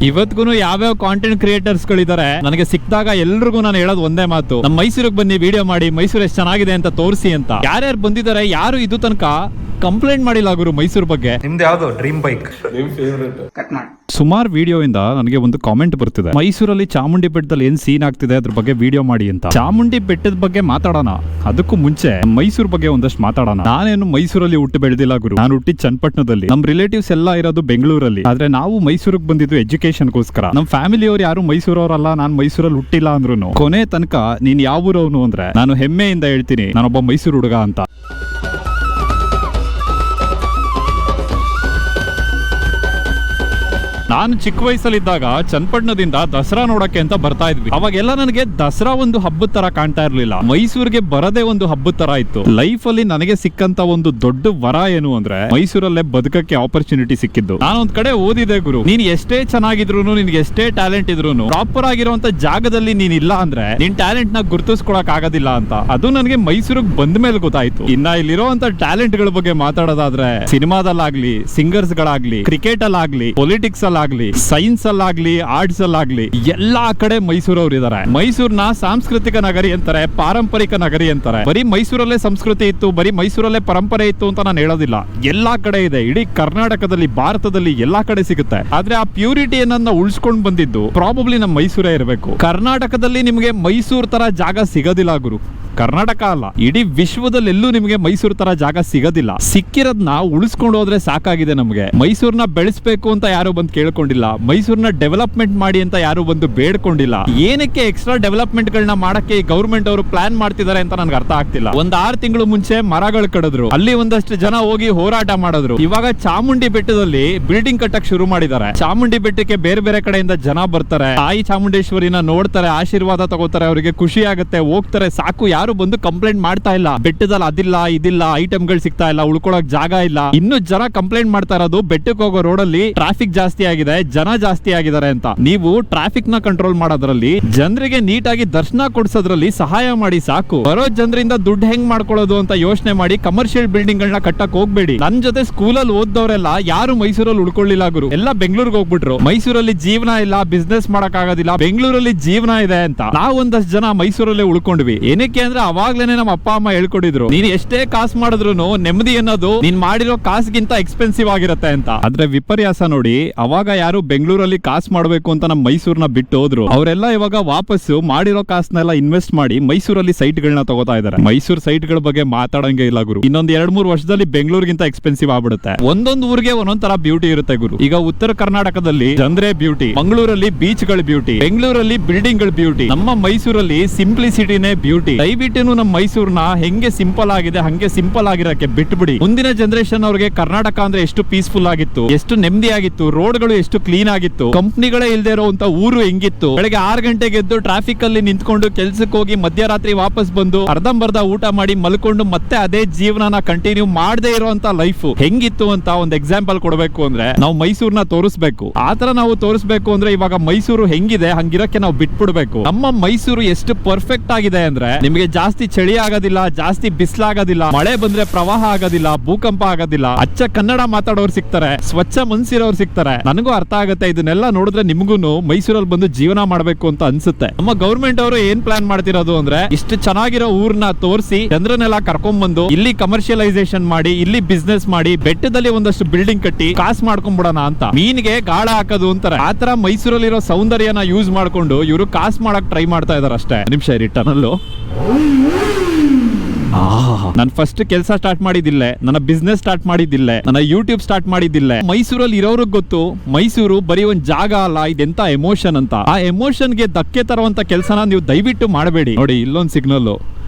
ಇವತ್ಗೂ ಯಾವ್ಯಾವ content creators ಗಳಿದ್ದಾರೆ ನನಗೆ ಸಿಕ್ಕಿದಾಗ ಎಲ್ರಿಗೂ ನಾನು ಹೇಳೋದು ಒಂದೇ ಮಾತು, ನಮ್ಮ ಮೈಸೂರಿಗೆ ಬನ್ನಿ ವಿಡಿಯೋ ಮಾಡಿ, ಮೈಸೂರು ಎಷ್ಟು ಚೆನ್ನಾಗಿದೆ ಅಂತ ತೋರಿಸಿ ಅಂತ. ಯಾರ್ಯಾರು ಬಂದಿದ್ದಾರೆ ಯಾರು ಇದು ತನಕ ಕಂಪ್ಲೇಂಟ್ ಮಾಡಿಲ್ಲ ಗುರು ಮೈಸೂರು ಬಗ್ಗೆ. ನಿಮ್ದು ಯಾವ್ದು ಡ್ರೀಮ್ ಬೈಕ್, ನಿಮ್ ಫೇವರೇಟ್? ಸುಮಾರು ವಿಡಿಯೋ ಇಂದ ನನಗೆ ಒಂದು ಕಾಮೆಂಟ್ ಬರ್ತಿದೆ, ಮೈಸೂರಲ್ಲಿ ಚಾಮುಂಡಿ ಬೆಟ್ಟದಲ್ಲಿ ಏನ್ ಸೀನ್ ಆಗ್ತಿದೆ ಅದ್ರ ಬಗ್ಗೆ ವಿಡಿಯೋ ಮಾಡಿ ಅಂತ. ಚಾಮುಂಡಿ ಬೆಟ್ಟದ ಬಗ್ಗೆ ಮಾತಾಡೋಣ, ಅದಕ್ಕೂ ಮುಂಚೆ ಮೈಸೂರು ಬಗ್ಗೆ ಒಂದಷ್ಟು ಮಾತಾಡೋಣ. ನಾನೇನು ಮೈಸೂರಲ್ಲಿ ಹುಟ್ಟು ಬೆಳೆದಿಲ್ಲ ಗುರು, ನಾನು ಹುಟ್ಟಿ ಚನ್ನಪಟ್ಟಣದಲ್ಲಿ. ನಮ್ ರಿಲೇಟಿವ್ಸ್ ಎಲ್ಲ ಇರೋದು ಬೆಂಗಳೂರಲ್ಲಿ. ಆದ್ರೆ ನಾವು ಮೈಸೂರಿಗೆ ಬಂದಿದ್ದು ಎಜುಕೇಶನ್ಗೋಸ್ಕರ. ನಮ್ ಫ್ಯಾಮಿಲಿಯವ್ರು ಯಾರು ಮೈಸೂರವರಲ್ಲ, ನಾನು ಮೈಸೂರಲ್ಲಿ ಹುಟ್ಟಿಲ್ಲ ಅಂದ್ರೂ ಕೊನೆ ತನಕ ನೀನ್ ಯಾವ ಊರವನು ಅಂದ್ರೆ ನಾನು ಹೆಮ್ಮೆಯಿಂದ ಹೇಳ್ತೀನಿ ನಾನೊಬ್ಬ ಮೈಸೂರು ಹುಡುಗ ಅಂತ. ನಾನು ಚಿಕ್ಕ ವಯಸ್ಸಲ್ಲಿದ್ದಾಗ ಚನ್ನಪಟ್ಟಣದಿಂದ ದಸರಾ ನೋಡಕ್ಕೆ ಅಂತ ಬರ್ತಾ ಇದ್ವಿ. ಅವಾಗೆಲ್ಲ ನನಗೆ ದಸರಾ ಒಂದು ಹಬ್ಬದ ತರ ಕಾಣ್ತಾ ಇರ್ಲಿಲ್ಲ, ಮೈಸೂರಿಗೆ ಬರದೇ ಒಂದು ಹಬ್ಬದ ತರ ಇತ್ತು. ಲೈಫ್ ಅಲ್ಲಿ ನನಗೆ ಸಿಕ್ಕಂತ ಒಂದು ದೊಡ್ಡ ವರ ಏನು ಅಂದ್ರೆ ಮೈಸೂರಲ್ಲೇ ಬದುಕಕ್ಕೆ ಆಪರ್ಚುನಿಟಿ ಸಿಕ್ಕಿದ್ದು. ನಾನೊಂದ್ ಕಡೆ ಓದಿದೆ ಗುರು, ನೀನ್ ಎಷ್ಟೇ ಚೆನ್ನಾಗಿದ್ರು, ನಿನ್ಗೆ ಎಷ್ಟೇ ಟ್ಯಾಲೆಂಟ್ ಇದ್ರು, ಪ್ರಾಪರ್ ಆಗಿರುವಂತ ಜಾಗದಲ್ಲಿ ನೀನ್ ಇಲ್ಲ ಅಂದ್ರೆ ನಿನ್ ಟ್ಯಾಲೆಂಟ್ ನ ಗುರುತಿಸ್ಕೊಳಕ್ ಆಗೋದಿಲ್ಲ ಅಂತ. ಅದು ನನಗೆ ಮೈಸೂರಿಗೆ ಬಂದ ಮೇಲೆ ಗೊತ್ತಾಯ್ತು. ಇನ್ನ ಇಲ್ಲಿರುವಂತ ಟ್ಯಾಲೆಂಟ್ ಗಳ ಬಗ್ಗೆ ಮಾತಾಡೋದಾದ್ರೆ ಸಿನಿಮಾದಲ್ಲಾಗ್ಲಿ, ಸಿಂಗರ್ಸ್ ಗಳಾಗ್ಲಿ, ಕ್ರಿಕೆಟ್ ಅಲ್ಲಾಗ್ಲಿ, ಪೊಲಿಟಿಕ್ಸ್ ಅಲ್ಲಾಗ್ಲಿ, ಸೈನ್ಸ್ ಅಲ್ಲಾಗ್ಲಿ, ಆರ್ಟ್ಸ್ ಅಲ್ಲಾಗ್ಲಿ, ಎಲ್ಲಾ ಕಡೆ ಮೈಸೂರವ್ರು ಇದಾರೆ. ಮೈಸೂರ್ನ ಸಾಂಸ್ಕೃತಿಕ ನಗರಿ ಅಂತಾರೆ, ಪಾರಂಪರಿಕ ನಗರಿ ಅಂತಾರೆ. ಬರೀ ಮೈಸೂರಲ್ಲೇ ಸಂಸ್ಕೃತಿ ಇತ್ತು, ಬರೀ ಮೈಸೂರಲ್ಲೇ ಪರಂಪರೆ ಇತ್ತು ಅಂತ ನಾನು ಹೇಳೋದಿಲ್ಲ. ಎಲ್ಲಾ ಕಡೆ ಇದೆ, ಇಡೀ ಕರ್ನಾಟಕದಲ್ಲಿ, ಭಾರತದಲ್ಲಿ ಎಲ್ಲಾ ಕಡೆ ಸಿಗುತ್ತೆ. ಆದ್ರೆ ಆ ಪ್ಯೂರಿಟಿಯನ್ನ ಉಳಿಸ್ಕೊಂಡು ಬಂದಿದ್ದು ಪ್ರಾಬಬ್ಲಿ ನಮ್ಮ ಮೈಸೂರೇ ಇರಬೇಕು. ಕರ್ನಾಟಕದಲ್ಲಿ ನಿಮಗೆ ಮೈಸೂರ್ ತರ ಜಾಗ ಸಿಗೋದಿಲ್ಲ ಗುರು. ಕರ್ನಾಟಕ ಅಲ್ಲ, ಇಡೀ ವಿಶ್ವದಲ್ಲೆಲ್ಲೂ ನಿಮಗೆ ಮೈಸೂರು ತರ ಜಾಗ ಸಿಗೋದಿಲ್ಲ. ಸಿಕ್ಕಿರೋದ್ನ ಉಳಿಸ್ಕೊಂಡು ಹೋದ್ರೆ ಸಾಕಾಗಿದೆ ನಮಗೆ. ಮೈಸೂರ್ನ ಬೆಳೆಸಬೇಕು ಅಂತ ಯಾರು ಬಂದು ಕೇಳ್ಕೊಂಡಿಲ್ಲ, ಮೈಸೂರ್ನ ಡೆವಲಪ್ಮೆಂಟ್ ಮಾಡಿ ಅಂತ ಯಾರು ಬಂದು ಬೇಡ್ಕೊಂಡಿಲ್ಲ. ಏನಕ್ಕೆ ಎಕ್ಸ್ಟ್ರಾ ಡೆವಲಪ್ಮೆಂಟ್ ಗಳನ್ನ ಮಾಡಕ್ಕೆ ಗವರ್ಮೆಂಟ್ ಅವರು ಪ್ಲಾನ್ ಮಾಡ್ತಿದ್ದಾರೆ ಅಂತ ನನ್ಗೆ ಅರ್ಥ ಆಗ್ತಿಲ್ಲ. ಒಂದ್ 6 ತಿಂಗಳು ಮುಂಚೆ ಮರಗಳು ಕಡಿದ್ರು, ಅಲ್ಲಿ ಒಂದಷ್ಟು ಜನ ಹೋಗಿ ಹೋರಾಟ ಮಾಡಿದ್ರು. ಇವಾಗ ಚಾಮುಂಡಿ ಬೆಟ್ಟದಲ್ಲಿ ಬಿಲ್ಡಿಂಗ್ ಕಟ್ಟಕ್ ಶುರು ಮಾಡಿದ್ದಾರೆ. ಚಾಮುಂಡಿ ಬೆಟ್ಟಕ್ಕೆ ಬೇರೆ ಬೇರೆ ಕಡೆಯಿಂದ ಜನ ಬರ್ತಾರೆ, ತಾಯಿ ಚಾಮುಂಡೇಶ್ವರಿನ ನೋಡ್ತಾರೆ, ಆಶೀರ್ವಾದ ತಗೋತಾರೆ, ಅವರಿಗೆ ಖುಷಿ ಆಗುತ್ತೆ, ಹೋಗ್ತಾರೆ. ಸಾಕು, ಯಾರು ಬಂದು ಕಂಪ್ಲೇಂಟ್ ಮಾಡ್ತಾ ಇಲ್ಲ. ಬೆಟ್ಟದಲ್ಲಿ ಅದಿಲ್ಲ ಇದಿಲ್ಲ, ಐಟಮ್ಗಳು ಸಿಗ್ತಾ ಇಲ್ಲ, ಉಳ್ಕೊಳಕ್ ಜಾಗ ಇಲ್ಲ. ಇನ್ನು ಜನ ಕಂಪ್ಲೇಂಟ್ ಮಾಡ್ತಾ ಇರೋದು ಬೆಟ್ಟಕ್ಕೆ ಹೋಗೋ ರೋಡಲ್ಲಿ ಟ್ರಾಫಿಕ್ ಜಾಸ್ತಿ ಆಗಿದೆ, ಜನ ಜಾಸ್ತಿ ಆಗಿದ್ದಾರೆ ಅಂತ. ನೀವು ಟ್ರಾಫಿಕ್ ನ ಕಂಟ್ರೋಲ್ ಮಾಡೋದ್ರಲ್ಲಿ, ಜನರಿಗೆ ನೀಟಾಗಿ ದರ್ಶನ ಕೊಡ್ಸೋದ್ರಲ್ಲಿ ಸಹಾಯ ಮಾಡಿ ಸಾಕು. ಬರೋ ಜನರಿಂದ ದುಡ್ಡು ಹೆಂಗ್ ಮಾಡ್ಕೊಳ್ಳೋದು ಅಂತ ಯೋಚನೆ ಮಾಡಿ ಕಮರ್ಷಿಯಲ್ ಬಿಲ್ಡಿಂಗ್ ಗಳನ್ನ ಕಟ್ಟಕ್ ಹೋಗ್ಬೇಡಿ. ನನ್ ಜೊತೆ ಸ್ಕೂಲಲ್ಲಿ ಓದ್ದವರೆಲ್ಲ ಯಾರು ಮೈಸೂರಲ್ಲಿ ಉಳ್ಕೊಳ್ಳಿಲ್ಲ ಗುರು, ಎಲ್ಲ ಬೆಂಗಳೂರಿಗೆ ಹೋಗ್ಬಿಟ್ರು. ಮೈಸೂರಲ್ಲಿ ಜೀವನ ಇಲ್ಲ, ಬಿಸ್ನೆಸ್ ಮಾಡಕ್ ಆಗೋದಿಲ್ಲ, ಬೆಂಗಳೂರಲ್ಲಿ ಜೀವನ ಇದೆ ಅಂತ. ನಾವು ಒಂದಷ್ಟು ಜನ ಮೈಸೂರಲ್ಲೇ ಉಳ್ಕೊಂಡ್ವಿ. ಏನಕ್ಕೆ ಅಂದ್ರೆ ಅವಾಗ್ಲೇನೆ ನಮ್ಮ ಅಪ್ಪ ಅಮ್ಮ ಹೇಳ್ಕೊಟ್ಟಿದ್ರು, ನೀನ್ ಎಷ್ಟೇ ಕಾಸು ಮಾಡಿದ್ರು ನೆಮ್ಮದಿ ಅನ್ನೋದು ನೀನ್ ಮಾಡಿರೋ ಕಾಸ್ಗಿಂತ ಎಕ್ಸ್ಪೆನ್ಸಿವ್ ಆಗಿರುತ್ತೆ ಅಂತ. ಆದ್ರೆ ವಿಪರ್ಯಾಸ ನೋಡಿ, ಅವಾಗ ಯಾರು ಬೆಂಗಳೂರಲ್ಲಿ ಕಾಸು ಮಾಡ್ಬೇಕು ಅಂತ ನಮ್ಮ ಮೈಸೂರ್ನ ಬಿಟ್ಟು ಹೋದ್ರು, ಅವರೆಲ್ಲ ಇವಾಗ ವಾಪಸ್ಸು ಮಾಡಿರೋ ಕಾಸನ್ನೆಲ್ಲ ಇನ್ವೆಸ್ಟ್ ಮಾಡಿ ಮೈಸೂರಲ್ಲಿ ಸೈಟ್ ಗಳನ್ನ ತಗೋತಾ ಇದಾರೆ. ಮೈಸೂರು ಸೈಟ್ ಗಳ ಬಗ್ಗೆ ಮಾತಾಡಂಗೆ ಇಲ್ಲ ಗುರು. ಇನ್ನೊಂದ್ 2-3 ವರ್ಷದಲ್ಲಿ ಬೆಂಗಳೂರಿಗಿಂತ ಎಕ್ಸ್ಪೆನ್ಸಿವ್ ಆಗ್ಬಿಡುತ್ತೆ. ಒಂದೊಂದು ಊರಿಗೆ ಒಂದೊಂದ್ ತರ ಬ್ಯೂಟಿ ಇರುತ್ತೆ ಗುರು. ಈಗ ಉತ್ತರ ಕರ್ನಾಟಕದಲ್ಲಿ ಚಂದ್ರೆ ಬ್ಯೂಟಿ, ಮಂಗಳೂರಲ್ಲಿ ಬೀಚ್ ಗಳ ಬ್ಯೂಟಿ, ಬೆಂಗಳೂರಲ್ಲಿ ಬಿಲ್ಡಿಂಗ್ ಗಳ ಬ್ಯೂಟಿ, ನಮ್ಮ ಮೈಸೂರಲ್ಲಿ ಸಿಂಪ್ಲಿಸಿಟಿನೇ ಬ್ಯೂಟಿ. ದಯವಿಟ್ಟು ನಮ್ಮ ಮೈಸೂರ್ನ ಹೆಂಗೆ ಸಿಂಪಲ್ ಆಗಿದೆ ಹಂಗೆ ಸಿಂಪಲ್ ಆಗಿರಕ್ಕೆ ಬಿಟ್ಬಿಡಿ. ಮುಂದಿನ ಜನರೇಷನ್ ಅವ್ರಿಗೆ ಕರ್ನಾಟಕ ಅಂದ್ರೆ ಎಷ್ಟು ಪೀಸ್ಫುಲ್ ಆಗಿತ್ತು, ಎಷ್ಟು ನೆಮ್ಮದಿ ಆಗಿತ್ತು, ರೋಡ್ಗಳು ಎಷ್ಟು ಕ್ಲೀನ್ ಆಗಿತ್ತು, ಕಂಪ್ನಿಗಳೇ ಇಲ್ದೇ ಇರೋಂತ ಊರು ಹೆಂಗಿತ್ತು. ಬೆಳಗ್ಗೆ 6 ಗಂಟೆಗೆ ಎದ್ದು ಟ್ರಾಫಿಕ್ ಅಲ್ಲಿ ನಿಂತ್ಕೊಂಡು ಕೆಲ್ಸಕ್ಕೆ ಹೋಗಿ ಮಧ್ಯರಾತ್ರಿ ವಾಪಸ್ ಬಂದು ಅರ್ಧಂಬರ್ಧ ಊಟ ಮಾಡಿ ಮಲ್ಕೊಂಡು ಮತ್ತೆ ಅದೇ ಜೀವನನ ಕಂಟಿನ್ಯೂ ಮಾಡದೇ ಇರುವಂತ ಲೈಫ್ ಹೆಂಗಿತ್ತು ಅಂತ ಒಂದು ಎಕ್ಸಾಂಪಲ್ ಕೊಡಬೇಕು ಅಂದ್ರೆ ನಾವು ಮೈಸೂರ್ನ ತೋರಿಸ್ಬೇಕು. ಆತರ ನಾವು ತೋರಿಸ್ಬೇಕು ಅಂದ್ರೆ ಇವಾಗ ಮೈಸೂರು ಹೆಂಗಿದೆ ಹಂಗಿರಕ್ಕೆ ನಾವು ಬಿಟ್ಬಿಡ್ಬೇಕು. ನಮ್ಮ ಮೈಸೂರು ಎಷ್ಟು ಪರ್ಫೆಕ್ಟ್ ಆಗಿದೆ ಅಂದ್ರೆ ನಿಮಗೆ ಜಾಸ್ತಿ ಚಳಿ ಆಗೋದಿಲ್ಲ, ಜಾಸ್ತಿ ಬಿಸಿಲಾಗೋದಿಲ್ಲ, ಮಳೆ ಬಂದ್ರೆ ಪ್ರವಾಹ ಆಗೋದಿಲ್ಲ, ಭೂಕಂಪ ಆಗೋದಿಲ್ಲ, ಅಚ್ಚ ಕನ್ನಡ ಮಾತಾಡೋರು ಸಿಗ್ತಾರೆ, ಸ್ವಚ್ಛ ಮನ್ಸಿರೋರು ಸಿಗ್ತಾರೆ. ನನಗೂ ಅರ್ಥ ಆಗುತ್ತೆ. ಇದನ್ನೆಲ್ಲ ನೋಡಿದ್ರೆ ನಿಮ್ಗೂನು ಮೈಸೂರಲ್ಲಿ ಬಂದು ಜೀವನ ಮಾಡ್ಬೇಕು ಅಂತ ಅನ್ಸುತ್ತೆ. ನಮ್ಮ ಗವರ್ಮೆಂಟ್ ಅವರು ಏನ್ ಪ್ಲಾನ್ ಮಾಡ್ತಿರೋದು ಅಂದ್ರೆ ಇಷ್ಟು ಚೆನ್ನಾಗಿರೋ ಊರ್ನ ತೋರಿಸಿ ಜನರನ್ನೆಲ್ಲ ಕರ್ಕೊಂಡ್ ಬಂದು ಇಲ್ಲಿ ಕಮರ್ಷಿಯಲೈಸೇಷನ್ ಮಾಡಿ, ಇಲ್ಲಿ ಬಿಸ್ನೆಸ್ ಮಾಡಿ, ಬೆಟ್ಟದಲ್ಲಿ ಒಂದಷ್ಟು ಬಿಲ್ಡಿಂಗ್ ಕಟ್ಟಿ ಕಾಸು ಮಾಡ್ಕೊಂಡ್ಬಿಡೋಣ ಅಂತ. ಮೀನಿಗೆ ಗಾಳ ಹಾಕೋದು ಅಂತಾರೆ. ಆತರ ಮೈಸೂರಲ್ಲಿರೋ ಸೌಂದರ್ಯನ ಯೂಸ್ ಮಾಡ್ಕೊಂಡು ಇವರು ಕಾಸು ಮಾಡಕ್ ಟ್ರೈ ಮಾಡ್ತಾ ಇದಾರೆ ಅಷ್ಟೇ. ನಿಮಿಷ ರಿಟರ್ನ್ ಅಲ್ಲೂ ನಾನು ಫಸ್ಟ್ ಕೆಲಸ ಸ್ಟಾರ್ಟ್ ಮಾಡಿದ್ದಿಲ್ಲ, ನನ್ನ ಬಿಸ್ನೆಸ್ ಸ್ಟಾರ್ಟ್ ಮಾಡಿದ್ದಿಲ್ಲ, ನನ್ನ ಯೂಟ್ಯೂಬ್ ಸ್ಟಾರ್ಟ್ ಮಾಡಿದ್ದಿಲ್ಲ. ಮೈಸೂರಲ್ಲಿ ಇರೋರಿಗೆ ಗೊತ್ತು ಮೈಸೂರು ಬರೀ ಒಂದ್ ಜಾಗ ಅಲ್ಲ, ಇದೆಂತ ಎಮೋಷನ್ ಅಂತ. ಆ ಎಮೋಷನ್ಗೆ ಧಕ್ಕೆ ತರುವಂತ ಕೆಲಸನ ನೀವು ದಯವಿಟ್ಟು ಮಾಡಬೇಡಿ. ನೋಡಿ, ಇಲ್ಲೊಂದು ಸಿಗ್ನಲ್,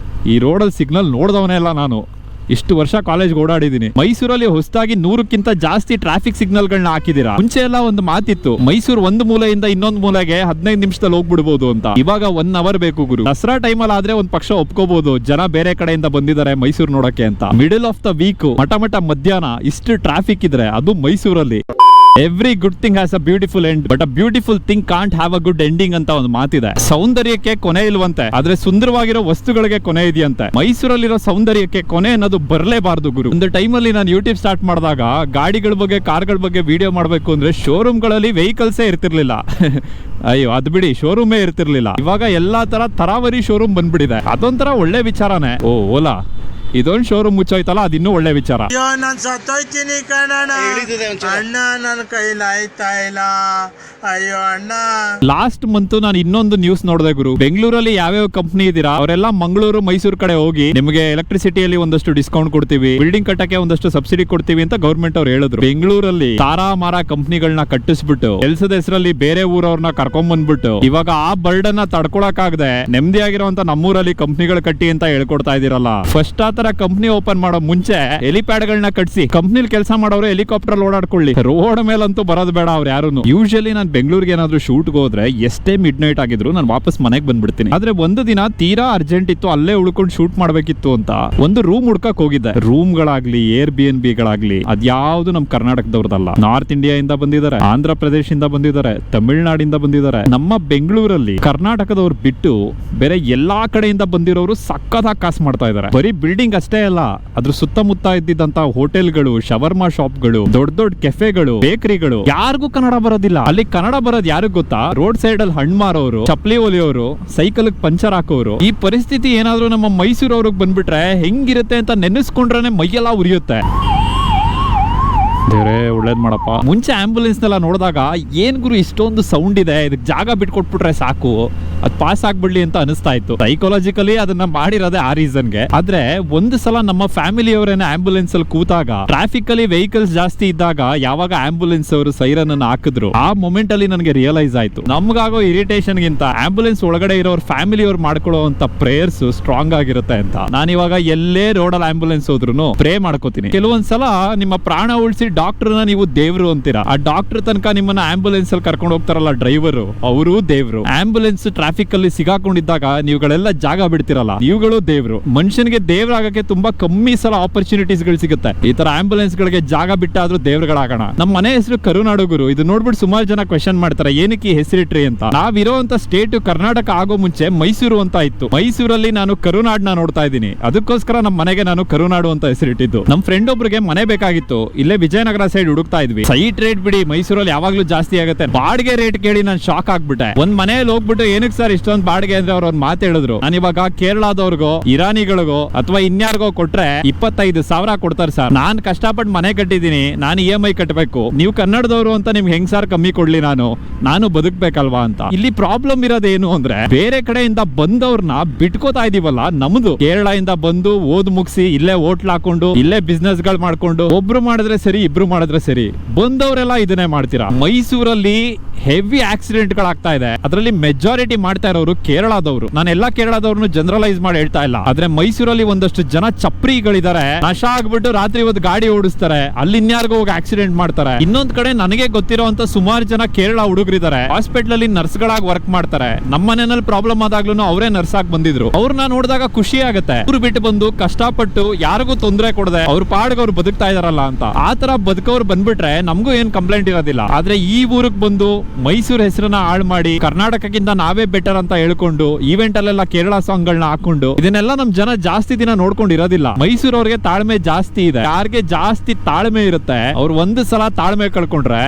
ಈ ರೋಡಲ್ಲಿ ಸಿಗ್ನಲ್ ನೋಡ್ದವನೇ ಇಲ್ಲ ನಾನು. ಇಷ್ಟು ವರ್ಷ ಕಾಲೇಜ್ ಓಡಾಡಿದೀನಿ. ಮೈಸೂರಲ್ಲಿ ಹೊಸದಾಗಿ 100ಕ್ಕಿಂತ ಜಾಸ್ತಿ ಟ್ರಾಫಿಕ್ ಸಿಗ್ನಲ್ ಗಳನ್ನ ಹಾಕಿದೀರಾ. ಮುಂಚೆ ಎಲ್ಲ ಒಂದು ಮಾತಿತ್ತು, ಮೈಸೂರು ಒಂದು ಮೂಲೆಯಿಂದ ಇನ್ನೊಂದು ಮೂಲೆಗೆ 15 ನಿಮಿಷದಲ್ಲಿ ಹೋಗ್ಬಿಡ್ಬೋದು ಅಂತ. ಇವಾಗ 1 ಅವರ್ ಬೇಕು ಗುರು. ದಸರಾ ಟೈಮಲ್ಲಿ ಆದ್ರೆ ಒಂದ್ ಪಕ್ಷ ಒಪ್ಕೋಬಹುದು, ಜನ ಬೇರೆ ಕಡೆಯಿಂದ ಬಂದಿದ್ದಾರೆ ಮೈಸೂರು ನೋಡಕ್ಕೆ ಅಂತ. ಮಿಡಲ್ ಆಫ್ ದ ವೀಕ್ ಮಠ ಮಠ ಮಧ್ಯಾಹ್ನ ಇಷ್ಟು ಟ್ರಾಫಿಕ್ ಇದ್ರೆ ಅದು ಮೈಸೂರಲ್ಲಿ every good thing has a beautiful end but a beautiful thing can't have a good ending ಅಂತ ಒಂದು ಮಾತಿದೆ. ಸೌಂದರ್ಯಕ್ಕೆ ಕೊನೆ ಇಲ್ವಂತೆ, ಆದ್ರೆ ಸುಂದರವಾಗಿರೋ ವಸ್ತುಗಳಿಗೆ ಕೊನೆ ಇದೆಯಂತೆ. ಮೈಸೂರಲ್ಲಿರೋ ಸೌಂದರ್ಯಕ್ಕೆ ಕೊನೆ ಅನ್ನೋದು ಬರಲೇಬಾರದು ಗುರು. ಒಂದು ಟೈಮಲ್ಲಿ ನಾನು ಯೂಟ್ಯೂಬ್ ಸ್ಟಾರ್ಟ್ ಮಾಡಿದಾಗ ಗಾಡಿಗಳ ಬಗ್ಗೆ ಕಾರ್ಗಳ ಬಗ್ಗೆ ವಿಡಿಯೋ ಮಾಡಬೇಕು ಅಂದ್ರೆ ಶೋರೂಮ್ ಗಳಲ್ಲಿ ವೆಹಿಕಲ್ಸೇ ಇರ್ತಿರ್ಲಿಲ್ಲ. ಅಯ್ಯೋ ಅದ್ ಬಿಡಿ, ಶೋರೂಮೇ ಇರ್ತಿರ್ಲಿಲ್ಲ. ಇವಾಗ ಎಲ್ಲಾ ತರ ತರಾವರಿ ಶೋರೂಮ್ ಬಂದ್ಬಿಟ್ಟಿದೆ. ಅದೊಂಥರ ಒಳ್ಳೆ ವಿಚಾರನೇ. ಓಲಾ ಇದೊಂದು ಶೋರೂಮ್ ಮುಚ್ಚೋಯ್ತಲ್ಲ, ಅದಿನ್ನೂ ಒಳ್ಳೆ ವಿಚಾರ. ಅಯ್ಯೋ ನಾನು ಸತ್ತೋಯ್ತೀನಿ ಕಣಣ್ಣ, ಅಣ್ಣ ನನ್ನ ಕೈಲಿ ಆಯ್ತಾ ಇಲ್ಲ, ಅಯ್ಯೋ ಅಣ್ಣ. ಲಾಸ್ಟ್ ಮಂತ್ ನಾನು ಇನ್ನೊಂದು ನ್ಯೂಸ್ ನೋಡಿದೆ ಗುರು. ಬೆಂಗಳೂರಲ್ಲಿ ಯಾವ್ಯಾವ ಕಂಪ್ನಿ ಇದೀರಾ ಅವರೆಲ್ಲ ಮಂಗಳೂರು ಮೈಸೂರು ಕಡೆ ಹೋಗಿ ನಿಮಗೆ ಎಲೆಕ್ಟ್ರಿಸಿಟಿಯಲ್ಲಿ ಒಂದಷ್ಟು ಡಿಸ್ಕೌಂಟ್ ಕೊಡ್ತೀವಿ, ಬಿಲ್ಡಿಂಗ್ ಕಟ್ಟಕ್ಕೆ ಒಂದಷ್ಟು ಸಬ್ಸಿಡಿ ಕೊಡ್ತೀವಿ ಅಂತ ಗೌರ್ಮೆಂಟ್ ಅವ್ರು ಹೇಳಿದ್ರು. ಬೆಂಗಳೂರಲ್ಲಿ ತಾರಾ ಮಾರ ಕಂಪ್ನಿಗಳನ್ನ ಕಟ್ಟಿಸ್ಬಿಟ್ಟು ಕೆಲ್ಸದ ಹೆಸರಲ್ಲಿ ಬೇರೆ ಊರವ್ರನ್ನ ಕರ್ಕೊಂಡ್ ಬಂದ್ಬಿಟ್ಟು ಇವಾಗ ಆ ಬರ್ಡನ್ನ ತಡ್ಕೊಳಕಾಗದೆ ನೆಮ್ಮದಿಯಾಗಿರುವಂತ ನಮ್ಮೂರಲ್ಲಿ ಕಂಪ್ನಿಗಳು ಕಟ್ಟಿ ಅಂತ ಹೇಳ್ಕೊಡ್ತಾ ಇದೀರಲ್ಲ. ಫಸ್ಟ್ ಆತರ ಕಂಪ್ನಿ ಓಪನ್ ಮಾಡೋ ಮುಂಚೆ ಹೆಲಿಪ್ಯಾಡ್ ಗಳನ್ನ ಕಟ್ಸಿ ಕಂಪ್ನಿಲಿ ಕೆಲಸ ಮಾಡೋರು ಹೆಲಿಕಾಪ್ಟರ್ ಓಡಾಡ್ಕೊಳ್ಳಿ. ರೋಡ್ ಮೇಲಂತೂ ಬರೋದು ಬೇಡ ಅವ್ರು ಯಾರು. ಯೂಶಲಿ ನಾನು ಬೆಂಗಳೂರಿಗೆ ಏನಾದ್ರು ಶೂಟ್ ಹೋದ್ರೆ ಎಷ್ಟೇ ಮಿಡ್ ನೈಟ್ ಆಗಿದ್ರು ನಾನು ವಾಪಸ್ ಮನೆಗೆ ಬಂದ್ಬಿಡ್ತೀನಿ. ಆದ್ರೆ ಒಂದು ದಿನ ತೀರಾ ಅರ್ಜೆಂಟ್ ಇತ್ತು, ಅಲ್ಲೇ ಉಳ್ಕೊಂಡು ಶೂಟ್ ಮಾಡ್ಬೇಕಿತ್ತು ಅಂತ ಒಂದು ರೂಮ್ ಹುಡ್ಕಕ್ ಹೋಗಿದ್ದೆ. ರೂಮ್ ಗಳಾಗ್ಲಿ Airbnb ಗಳಾಗ್ಲಿ ಅದ್ಯಾವ್ದು ನಮ್ ಕರ್ನಾಟಕದವ್ರದಲ್ಲ. ನಾರ್ತ್ ಇಂಡಿಯಾ ಇಂದ ಬಂದಿದ್ದಾರೆ, ಆಂಧ್ರ ಪ್ರದೇಶದಿಂದ ಬಂದಿದ್ದಾರೆ, ತಮಿಳ್ನಾಡಿಂದ ಬಂದಿದ್ದಾರೆ. ನಮ್ಮ ಬೆಂಗಳೂರಲ್ಲಿ ಕರ್ನಾಟಕದವ್ರು ಬಿಟ್ಟು ಬೇರೆ ಎಲ್ಲಾ ಕಡೆಯಿಂದ ಬಂದಿರೋರು ಸಕ್ಕತ್ತಾಗಿ ಕಾಸು ಮಾಡ್ತಾ ಇದ್ದಾರೆ. ಬರೀ ಬಿಲ್ಡಿಂಗ್ ಅಷ್ಟೇ ಅಲ್ಲ, ಅದ್ರ ಸುತ್ತಮುತ್ತ ಇದ್ದಿದ್ದಂತ ಹೋಟೆಲ್ಗಳು, ಶವರ್ಮಾ ಶಾಪ್ಗಳು, ದೊಡ್ಡ ದೊಡ್ಡ ಕೆಫೆಗಳು, ಬೇಕರಿಗಳು, ಯಾರಿಗೂ ಕನ್ನಡ ಬರೋದಿಲ್ಲ. ಅಲ್ಲಿ ಕನ್ನಡ ಬರೋದು ಯಾರಿಗೂ ಗೊತ್ತಾ? ರೋಡ್ ಸೈಡ್ ಅಲ್ಲಿ ಹಣ್ಣು ಮಾರೋರು, ಚಪ್ಪಲಿ ಹೊಲಿಯೋರು, ಸೈಕಲ್ ಪಂಚರ್ ಹಾಕೋರು. ಈ ಪರಿಸ್ಥಿತಿ ಏನಾದ್ರೂ ನಮ್ಮ ಮೈಸೂರವ್ರಿಗೆ ಬಂದ್ಬಿಟ್ರೆ ಹೆಂಗಿರುತ್ತೆ ಅಂತ ನೆನೆಸ್ಕೊಂಡ್ರೆ ಮೈಯೆಲ್ಲ ಉರಿಯುತ್ತೆ. ದೇವ್ರೇ ಒಳ್ಳೇದ್ ಮಾಡಪ್ಪ. ಮುಂಚೆ ಆಂಬುಲೆನ್ಸ್ ನೆಲ್ಲ ನೋಡಿದಾಗ ಏನ್ ಗುರು ಇಷ್ಟೊಂದು ಸೌಂಡ್ ಇದೆ, ಇದಕ್ಕೆ ಜಾಗ ಬಿಟ್ಕೊಟ್ಬಿಟ್ರೆ ಸಾಕು, ಅದ್ ಪಾಸ್ ಆಗ್ಬಿಡ್ಲಿ ಅಂತ ಅನಿಸ್ತಾ ಇತ್ತು. ಸೈಕಾಲಜಿಕಲಿ ಅದನ್ನ ಮಾಡಿರೋದೇ ಆ ರೀಸನ್ಗೆ. ಆದ್ರೆ ಒಂದು ಸಲ ನಮ್ಮ ಫ್ಯಾಮಿಲಿ ಅವರೇನೆ ಆಂಬುಲೆನ್ಸ್ ಅಲ್ಲಿ ಕೂತಾಗ ಟ್ರಾಫಿಕ್ ಅಲ್ಲಿ ವೆಹಿಕಲ್ಸ್ ಜಾಸ್ತಿ ಇದ್ದಾಗ ಯಾವಾಗ ಆಂಬುಲೆನ್ಸ್ ಅವರು ಸೈರನ್ ಅನ್ನು ಹಾಕಿದ್ರು ಆ ಮೊಮೆಂಟ್ ಅಲ್ಲಿ ನನಗೆ ರಿಯಲೈಸ್ ಆಯ್ತು, ನಮ್ಗಾಗೋ ಇರಿಟೇಷನ್ ಗಿಂತ ಆಂಬುಲೆನ್ಸ್ ಒಳಗಡೆ ಇರೋರ್ ಫ್ಯಾಮಿಲಿ ಅವ್ರು ಮಾಡ್ಕೊಳ್ಳೋ ಪ್ರೇಯರ್ಸ್ ಸ್ಟ್ರಾಂಗ್ ಆಗಿರುತ್ತೆ ಅಂತ ನಾನು ಇವಾಗ ಎಲ್ಲೇ ರೋಡಲ್ಲಿ ಆಂಬುಲೆನ್ಸ್ ಹೋದ್ರು ಪ್ರೇ ಮಾಡ್ಕೋತೀನಿ. ಕೆಲವೊಂದ್ಸಲ ನಿಮ್ಮ ಪ್ರಾಣ ಉಳಿಸಿ ಡಾಕ್ಟರ್ನ ನೀವು ದೇವ್ರು ಅಂತೀರಾ. ಆ ಡಾಕ್ಟರ್ ತನಕ ನಿಮ್ಮನ್ನ ಆಂಬುಲೆನ್ಸ್ ಅಲ್ಲಿ ಕರ್ಕೊಂಡು ಹೋಗ್ತಾರಲ್ಲ ಡ್ರೈವರ್, ಅವರು ದೇವ್ರು. ಆಂಬುಲೆನ್ಸ್ ಟ್ರಾಫಿಕ್ ಅಲ್ಲಿ ಸಿಗಾಕೊಂಡಿದ್ದಾಗ ನೀವುಗಳೆಲ್ಲ ಜಾಗ ಬಿಡ್ತಿರಲ್ಲ, ನೀವುಗಳು ದೇವ್ರು. ಮನುಷ್ಯನಿಗೆ ದೇವ್ರಾಗಕ್ಕೆ ತುಂಬಾ ಕಮ್ಮಿ ಸಲ ಆಪರ್ಚುನಿಟೀಸ್ ಗಳು ಸಿಗುತ್ತೆ. ಈ ತರ ಆಂಬುಲೆನ್ಸ್ ಗಳಿಗೆ ಜಾಗ ಬಿಟ್ಟಾದ್ರೂ ದೇವ್ರುಗಳಾಗೋಣ. ನಮ್ಮ ಮನೆ ಹೆಸರು ಕರುನಾಡು ಗುರು. ಇದು ನೋಡ್ಬಿಟ್ಟು ಸುಮಾರು ಜನ ಕ್ವೆಶನ್ ಮಾಡ್ತಾರೆ ಏನಕ್ಕೆ ಈ ಹೆಸರಿಟ್ರಿ ಅಂತ. ನಾವಿರೋಂತ ಸ್ಟೇಟ್ ಕರ್ನಾಟಕ ಆಗೋ ಮುಂಚೆ ಮೈಸೂರು ಅಂತ ಇತ್ತು. ಮೈಸೂರಲ್ಲಿ ನಾನು ಕರುನಾಡ್ನ ನೋಡ್ತಾ ಇದ್ದೀನಿ, ಅದಕ್ಕೋಸ್ಕರ ನಮ್ಮ ಮನೆಗೆ ನಾನು ಕರುನಾಡು ಅಂತ ಹೆಸರಿಟ್ಟಿದ್ದು. ನಮ್ಮ ಫ್ರೆಂಡ್ ಒಬ್ರಿಗೆ ಮನೆ ಬೇಕಾಗಿತ್ತು, ಇಲ್ಲೇ ವಿಜಯನಗರ ಸೈಡ್ ಹುಡುಕ್ತಾ ಇದ್ವಿ. ಸೈಟ್ ರೇಟ್ ಬಿಡಿ ಮೈಸೂರಲ್ಲಿ ಯಾವಾಗ್ಲೂ ಜಾಸ್ತಿ ಆಗುತ್ತೆ. ಬಾಡಿಗೆ ರೇಟ್ ಕೇಳಿ ನಾನು ಶಾಕ್ ಆಗ್ಬಿಟ್ಟೆ. ಒಂದ್ ಮನೆಯಲ್ಲಿ ಹೋಗ್ಬಿಟ್ಟು ಏನಕ್ಕೆ ಸರ್ ಇಷ್ಟೊಂದು ಬಾಡಿಗೆ ಅಂದ್ರೆ ಅವ್ರು ಒಂದ್ ಮಾತು ಹೇಳಿದ್ರು, ನಾನು ಇವಾಗ ಕೇರಳದವ್ರಿಗೋ ಇರಾನಿಗಳಿಗೋ ಅಥವಾ ಇನ್ಯಾರಿಗೋ ಕೊಟ್ರೆ 25,000 ಕೊಡ್ತಾರೆ ಸರ್. ನಾನ್ ಕಷ್ಟಪಟ್ಟು ಮನೆ ಕಟ್ಟಿದೀನಿ, ನಾನು EMI ಕಟ್ಟಬೇಕು, ನೀವು ಕನ್ನಡದವರು ಅಂತ ನಿಮ್ಗೆ ಹೆಂಗ್ ಸರ್ ಕಮ್ಮಿ ಕೊಡ್ಲಿ, ನಾನು ಬದುಕ್ಬೇಕಲ್ವಾ ಅಂತ. ಇಲ್ಲಿ ಪ್ರಾಬ್ಲಮ್ ಇರೋದೇನು ಅಂದ್ರೆ ಬೇರೆ ಕಡೆಯಿಂದ ಬಂದವ್ರನ್ನ ಬಿಟ್ಕೋತಾ ಇದೀವಲ್ಲ. ನಮ್ದು ಕೇರಳ ಇಂದ ಬಂದು ಓದ್ ಮುಗಿಸಿ ಇಲ್ಲೇ ಹೋಟ್ಲ್ ಹಾಕೊಂಡು ಇಲ್ಲೇ ಬಿಸ್ನೆಸ್ ಗಳು ಮಾಡ್ಕೊಂಡು ಒಬ್ರು ಮಾಡಿದ್ರೆ ಸರಿ ಇಬ್ರು ಮಾಡಿದ್ರೆ ಸರಿ, ಬಂದವರೆಲ್ಲ ಇದನ್ನೇ ಮಾಡ್ತೀರಾ. ಮೈಸೂರಲ್ಲಿ ಹೆವಿ ಆಕ್ಸಿಡೆಂಟ್ ಗಳಾಗ್ತಾ ಇದೆ, ಅದರಲ್ಲಿ ಮೆಜಾರಿಟಿ ಮಾಡ್ತಾ ಇರೋರು ಕೇರಳದವರು. ನಾನು ಎಲ್ಲಾ ಕೇರಳದವ್ರನ್ನು ಜನರಲೈಸ್ ಮಾಡಿ ಹೇಳ್ತಾ ಇಲ್ಲ, ಆದ್ರೆ ಮೈಸೂರಲ್ಲಿ ಒಂದಷ್ಟು ಜನ ಚಪ್ರಿಗಳಿದ್ದಾರೆ, ನಶಾ ಆಗ್ಬಿಟ್ಟು ರಾತ್ರಿ ಹೊತ್ತು ಗಾಡಿ ಓಡಿಸ್ತಾರೆ, ಅಲ್ಲಿ ಇನ್ಯಾರಿಗೂ ಹೋಗಿ ಆಕ್ಸಿಡೆಂಟ್ ಮಾಡ್ತಾರೆ. ಇನ್ನೊಂದ್ ಕಡೆ ನನಗೆ ಗೊತ್ತಿರೋಂತ ಸುಮಾರು ಜನ ಕೇರಳ ಹುಡುಗರಿದ್ದಾರೆ, ಹಾಸ್ಪಿಟಲ್ ಅಲ್ಲಿ ನರ್ಸ್ ಗಳಾಗಿ ವರ್ಕ್ ಮಾಡ್ತಾರೆ. ನಮ್ಮ ಮನೆಯಲ್ಲಿ ಪ್ರಾಬ್ಲಮ್ ಆದಾಗ್ಲೂ ಅವರೇ ನರ್ಸ್ ಆಗಿ ಬಂದಿದ್ರು. ಅವ್ರನ್ನ ನೋಡಿದಾಗ ಖುಷಿ ಆಗುತ್ತೆ, ಊರು ಬಿಟ್ಟು ಬಂದು ಕಷ್ಟಪಟ್ಟು ಯಾರಿಗೂ ತೊಂದರೆ ಕೊಡದೆ ಅವ್ರ ಪಾಡ್ಗೆ ಅವ್ರು ಬದುಕ್ತಾ ಇದಾರಲ್ಲ ಅಂತ. ಆ ತರ ಬದುಕೋರು ಬಂದ್ಬಿಟ್ರೆ ನಮಗೂ ಏನ್ ಕಂಪ್ಲೇಂಟ್ ಇರೋದಿಲ್ಲ. ಆದ್ರೆ ಈ ಊರಿಗೆ ಬಂದು ಮೈಸೂರು ಹೆಸರನ್ನ ಹಾಳು ಮಾಡಿ ಕರ್ನಾಟಕಕ್ಕಿಂತ ನಾವೇ ಬೆಟರ್ ಅಂತ ಹೇಳ್ಕೊಂಡು ಈವೆಂಟ್ ಅಲ್ಲೆಲ್ಲ ಕೇರಳ ಸಾಂಗ್ ಗಳನ್ನ ಹಾಕೊಂಡು ಇದನ್ನೆಲ್ಲ ನಮ್ ಜನ ಜಾಸ್ತಿ ದಿನ ನೋಡ್ಕೊಂಡು ಇರೋದಿಲ್ಲ. ಮೈಸೂರವ್ರಿಗೆ ತಾಳ್ಮೆ ಜಾಸ್ತಿ ಇದೆ. ಯಾರಿಗೆ ಜಾಸ್ತಿ ತಾಳ್ಮೆ ಇರುತ್ತೆ ಅವ್ರು ಒಂದು ಸಲ ತಾಳ್ಮೆ ಕಳ್ಕೊಂಡ್ರೆ.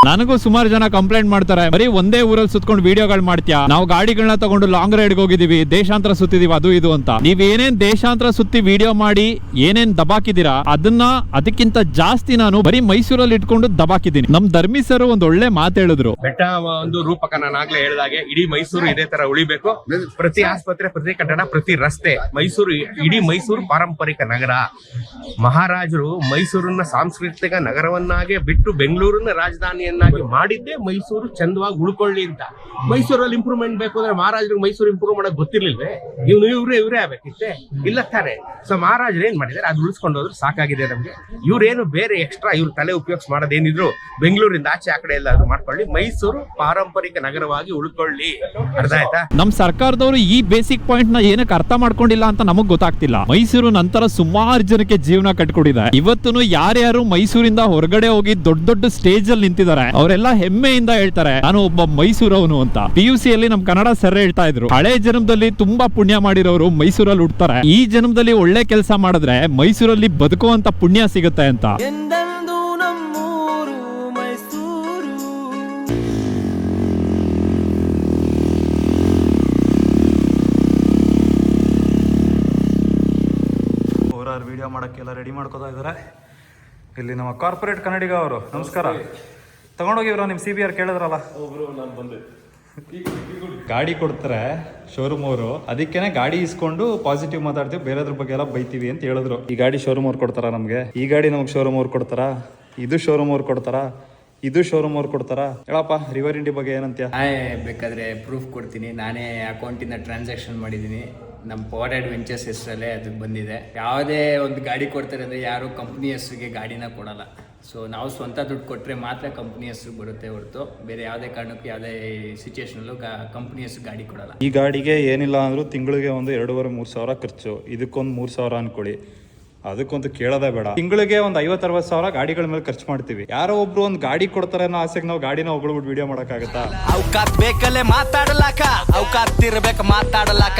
ನನಗೂ ಸುಮಾರು ಜನ ಕಂಪ್ಲೇಂಟ್ ಮಾಡ್ತಾರೆ, ಬರೀ ಒಂದೇ ಊರಲ್ಲಿ ಸುತ್ಕೊಂಡು ವಿಡಿಯೋಗಳು ಮಾಡ್ತೀಯಾ, ನಾವು ಗಾಡಿಗಳನ್ನ ತಗೊಂಡು ಲಾಂಗ್ ರೈಡ್ ಹೋಗಿದೀವಿ, ದೇಶಾಂತರ ಸುತ್ತಿದೀವಿ ಅದು ಇದು ಅಂತ. ನೀವ್ ಏನೇನ್ ದೇಶಾಂತರ ಸುತ್ತಿ ವಿಡಿಯೋ ಮಾಡಿ ಏನೇನ್ ದಬಾಕಿದೀರಾ ಅದನ್ನ ಅದಕ್ಕಿಂತ ಜಾಸ್ತಿ ನಾನು ಬರೀ ಮೈಸೂರಲ್ಲಿ ಇಟ್ಕೊಂಡು ದಬಾಕಿದ್ದೀನಿ. ನಮ್ ಧರ್ಮಿ ಸರ್ ಒಂದ್ ಒಳ್ಳೆ ಮಾತು ಹೇಳಿದ್ರು, ಬೆಟ್ಟ ಒಂದು ರೂಪಕ. ನಾನು ಆಗ್ಲೇ ಹೇಳಿದಾಗೆ ಇಡೀ ಮೈಸೂರು ಇದೇ ತರ ಉಳಿಬೇಕು. ಪ್ರತಿ ಆಸ್ಪತ್ರೆ, ಪ್ರತಿ ಕಟ್ಟಡ, ಪ್ರತಿ ರಸ್ತೆ, ಮೈಸೂರು, ಇಡೀ ಮೈಸೂರು ಪಾರಂಪರಿಕ ನಗರ. ಮಹಾರಾಜರು ಮೈಸೂರನ್ನ ಸಾಂಸ್ಕೃತಿಕ ನಗರವನ್ನಾಗೆ ಬಿಟ್ಟು ಬೆಂಗಳೂರನ್ನ ರಾಜಧಾನಿ ರಾಜಧಾನಿಯನ್ನಾಗಿ ಮಾಡಿದ್ದೇ ಮೈಸೂರು ಚಂದವಾಗಿ ಉಳ್ಕೊಳ್ಳಿ ಅಂತ. ಮೈಸೂರಲ್ಲಿ ಇಂಪ್ರೂವ್ಮೆಂಟ್ ಬೇಕು ಅಂದ್ರೆ ಮಹಾರಾಜರಿಗೆ ಮೈಸೂರು ಇಂಪ್ರೂವ್ ಮಾಡಕ್ ಗೊತ್ತಿರ್ಲಿಲ್ವೇ? ಇವರೇ ಆಗ್ಬೇಕಿತ್ತೆ, ಇಲ್ಲ ತಾನೆ? ಸೊ ಮಹಾರಾಜರು ಏನ್ ಮಾಡಿದಾರೆ ಅದು ಉಳಿಸ್ಕೊಂಡು ಹೋದ್ರು ಸಾಕಾಗಿದೆ ನಮ್ಗೆ. ಇವ್ರೇನು ಬೇರೆ ಎಕ್ಸ್ಟ್ರಾ ಇವ್ರ ತಲೆ ಉಪಯೋಗಿಸ್ ಮಾಡೋದೇನಿದ್ರು ಬೆಂಗಳೂರಿಂದ ಆಚೆ ಆ ಕಡೆ ಎಲ್ಲಾದ್ರೂ ಮಾಡ್ಕೊಳ್ಳಿ, ಮೈಸೂರು ಪಾರಂಪರಿಕ ನಗರವಾಗಿ ಉಳ್ಕೊಳ್ಳಿ. ಅರ್ಥ ಆಯ್ತಾ? ನಮ್ ಸರ್ಕಾರದವರು ಈ ಬೇಸಿಕ್ ಪಾಯಿಂಟ್ ನ ಏನಕ್ಕೆ ಅರ್ಥ ಮಾಡ್ಕೊಂಡಿಲ್ಲ ಅಂತ ನಮಗ್ ಗೊತ್ತಾಗ್ತಿಲ್ಲ. ಮೈಸೂರು ನಂತರ ಸುಮಾರು ಜನಕ್ಕೆ ಜೀವನ ಕಟ್ಕೊಡಿದೆ. ಇವತ್ತು ಯಾರ್ಯಾರು ಮೈಸೂರಿಂದ ಹೊರಗಡೆ ಹೋಗಿ ದೊಡ್ಡ ದೊಡ್ಡ ಸ್ಟೇಜ್ ಅಲ್ಲಿ ನಿಂತಿದ್ದಾರೆ ಅವರೆಲ್ಲ ಹೆಮ್ಮೆಯಿಂದ ಹೇಳ್ತಾರೆ ನಾನು ಒಬ್ಬ ಮೈಸೂರವನು ಅಂತ. PUC ಅಲ್ಲಿ ನಮ್ ಕನ್ನಡ ಸರ್ ಹೇಳ್ತಾ ಇದ್ರು, ಹಳೆ ಜನ್ಮದಲ್ಲಿ ತುಂಬಾ ಪುಣ್ಯ ಮಾಡಿರೋರು ಮೈಸೂರಲ್ಲಿ ಹುಡ್ತಾರೆ, ಈ ಜನ್ಮದಲ್ಲಿ ಒಳ್ಳೆ ಕೆಲಸ ಮಾಡಿದ್ರೆ ಮೈಸೂರಲ್ಲಿ ಬದುಕುವಂತ ಪುಣ್ಯ ಸಿಗುತ್ತೆ ಅಂತ. ವಿಡಿಯೋ ಮಾಡೋಕ್ಕೆಲ್ಲ ರೆಡಿ ಮಾಡ್ಕೋತಾ ಇದ್ದಾರೆ. ಇಲ್ಲಿ ನಮ್ಮ ಕಾರ್ಪೊರೇಟ್ ಕನ್ನಡಿಗ ಅವರು, ನಮಸ್ಕಾರ. ತಗೊಂಡೋಗಿವ್ರ ನಿಮ್ಮ CBR ಕೇಳಿದ್ರಲ್ಲ, ಗಾಡಿ ಕೊಡ್ತಾರೆ ಶೋರೂಮ್ ಅವರು, ಅದಕ್ಕೇನೆ ಗಾಡಿ ಇಸ್ಕೊಂಡು ಪಾಸಿಟಿವ್ ಮಾತಾಡ್ತೀವಿ, ಬೇರೆದ್ರ ಬಗ್ಗೆ ಎಲ್ಲ ಬೈತೀವಿ ಅಂತ ಹೇಳಿದ್ರು. ಈ ಗಾಡಿ ಶೋರೂಮ್ ಅವ್ರು ಕೊಡ್ತಾರ ನಮ್ಗೆ, ಈ ಗಾಡಿ ನಮ್ಗೆ ಶೋರೂಮ್ ಅವ್ರು ಕೊಡ್ತಾರ, ಇದು ಶೋರೂಮ್ ಅವ್ರು ಕೊಡ್ತಾರ, ಇದು ಶೋರೂಮ್ ಅವ್ರು ಕೊಡ್ತಾರ. ಹೇಳಪ್ಪ ರಿವರ್ ಇಂಡಿ ಬಗ್ಗೆ ಏನಂತ್ಯ? ಬೇಕಾದ್ರೆ ಪ್ರೂಫ್ ಕೊಡ್ತೀನಿ. ನಾನೇ ಅಕೌಂಟಿಂದ ಟ್ರಾನ್ಸಾಕ್ಷನ್ ಮಾಡಿದ್ದೀನಿ, ನಮ್ಮ ಪವರ್ ಅಡ್ವೆಂಚರ್ಸ್ ಹೆಸರಲ್ಲೇ ಅದು ಬಂದಿದೆ. ಯಾವುದೇ ಒಂದು ಗಾಡಿ ಕೊಡ್ತಾರೆ ಅಂದರೆ ಯಾರು ಕಂಪ್ನಿ ಹೆಸರಿಗೆ ಗಾಡಿನ ಕೊಡಲ್ಲ. ಸೊ ನಾವು ಸ್ವಂತ ದುಡ್ಡು ಕೊಟ್ಟರೆ ಮಾತ್ರ ಕಂಪ್ನಿ ಹೆಸರು ಬರುತ್ತೆ ಹೊರತು ಬೇರೆ ಯಾವುದೇ ಕಾರಣಕ್ಕೂ ಯಾವುದೇ ಸಿಚುವೇಶನಲ್ಲೂ ಕಂಪ್ನಿ ಹೆಸರು ಗಾಡಿ ಕೊಡಲ್ಲ. ಈ ಗಾಡಿಗೆ ಏನಿಲ್ಲ ಅಂದರೂ ತಿಂಗಳಿಗೆ ಒಂದು 2,500-3 ಸಾವಿರ ಖರ್ಚು, ಇದಕ್ಕೊಂದು 3 ಸಾವಿರ ಅನ್ಕೊಳ್ಳಿ, ಅದಕ್ಕಂತೂ ಕೇಳೋದೇ ಬೇಡ. ತಿಂಗಳಿಗೆ ಒಂದು 50-60 ಸಾವಿರ ಗಾಡಿಗಳ ಮೇಲೆ ಖರ್ಚು ಮಾಡ್ತೀವಿ. ಯಾರೋ ಒಬ್ರು ಒಂದು ಗಾಡಿ ಕೊಡ್ತಾರೆ ಅನ್ನೋ ಆಸೆಗೆ ನಾವು ಗಾಡಿನ ಹೊಗಳ್ಬಿಟ್ಟು ವಿಡಿಯೋ ಮಾಡೋಕ್ಕಾಗತ್ತಾ? ಅವಕಾತ್ ಬೇಕಲ್ಲೇ ಮಾತಾಡಲಾಕ, ಅವಕಾತ್ ಇರ್ಬೇಕು ಮಾತಾಡಲಾಕ.